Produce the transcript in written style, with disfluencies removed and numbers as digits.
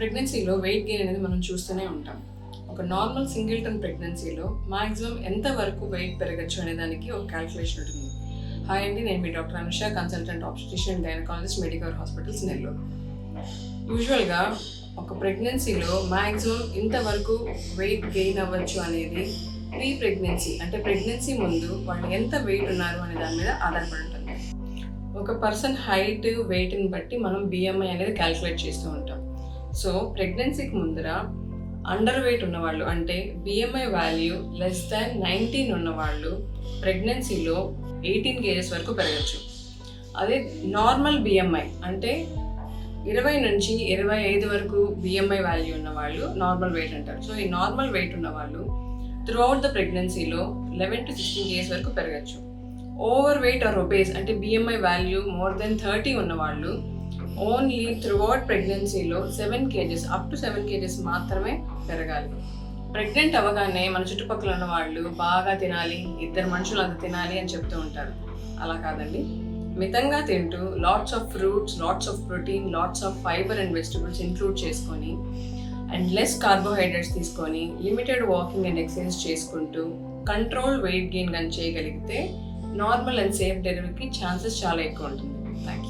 ప్రెగ్నెన్సీలో weight gain అనేది మనం చూస్తూనే ఉంటాం. ఒక నార్మల్ సింగిల్టన్ ప్రెగ్నెన్సీలో మాక్సిమం ఎంత వరకు వెయిట్ పెరగచ్చు అనే దానికి ఒక క్యాల్కులేషన్ ఉంటుంది. హాయ్ అండి, నేను మీ doctor Anusha, consultant obstetrician gynaecologist, Medicover hospitals, Nellore. యూజువల్గా ఒక ప్రెగ్నెన్సీలో మాక్సిమం ఇంతవరకు వెయిట్ గెయిన్ అవ్వచ్చు అనేది ప్రీ ప్రెగ్నెన్సీ అంటే ప్రెగ్నెన్సీ ముందు వాళ్ళు ఎంత వెయిట్ ఉన్నారు అనే దాని మీద ఆధారపడి ఉంటుంది. ఒక పర్సన్ హైట్ వెయిట్ని బట్టి మనం బిఎంఐ అనేది క్యాల్కులేట్ చేస్తూ ఉంటాం. సో ప్రెగ్నెన్సీకి ముందర అండర్ వెయిట్ ఉన్నవాళ్ళు అంటే బిఎంఐ వాల్యూ లెస్ దాన్ 19 ఉన్నవాళ్ళు ప్రెగ్నెన్సీలో 18 kgs వరకు పెరగచ్చు. అదే నార్మల్ బిఎంఐ అంటే 20 నుంచి 25 వరకు బిఎంఐ వాల్యూ ఉన్నవాళ్ళు నార్మల్ వెయిట్ అంటారు. సో ఈ నార్మల్ వెయిట్ ఉన్నవాళ్ళు త్రూఅవుట్ ద ప్రెగ్నెన్సీలో 11 to 16 kgs వరకు పెరగచ్చు. ఓవర్ వెయిట్ ఆర్ ఒబేస్ అంటే బిఎంఐ వాల్యూ మోర్ దెన్ 30 ఉన్నవాళ్ళు ఓన్లీ త్రూఅవుట్ ప్రెగ్నెన్సీలో 7 kgs అప్ టు 7 kgs మాత్రమే పెరగాలి. ప్రెగ్నెంట్ అవ్వగానే మన చుట్టుపక్కల ఉన్న వాళ్ళు బాగా తినాలి, ఇద్దరు మనుషులు అంత తినాలి అని చెప్తూ ఉంటారు. అలా కాదండి, మితంగా తింటూ lots of fruits, lots of protein, lots of fibre and vegetables include చేసుకొని అండ్ లెస్ కార్బోహైడ్రేట్స్ తీసుకొని లిమిటెడ్ వాకింగ్ అండ్ ఎక్సర్సైజ్ చేసుకుంటూ కంట్రోల్ వెయిట్ గెయిన్ కానీ చేయగలిగితే నార్మల్ అండ్ సేఫ్ డెలివరీకి ఛాన్సెస్ చాలా ఎక్కువ ఉంటుంది. Thank you.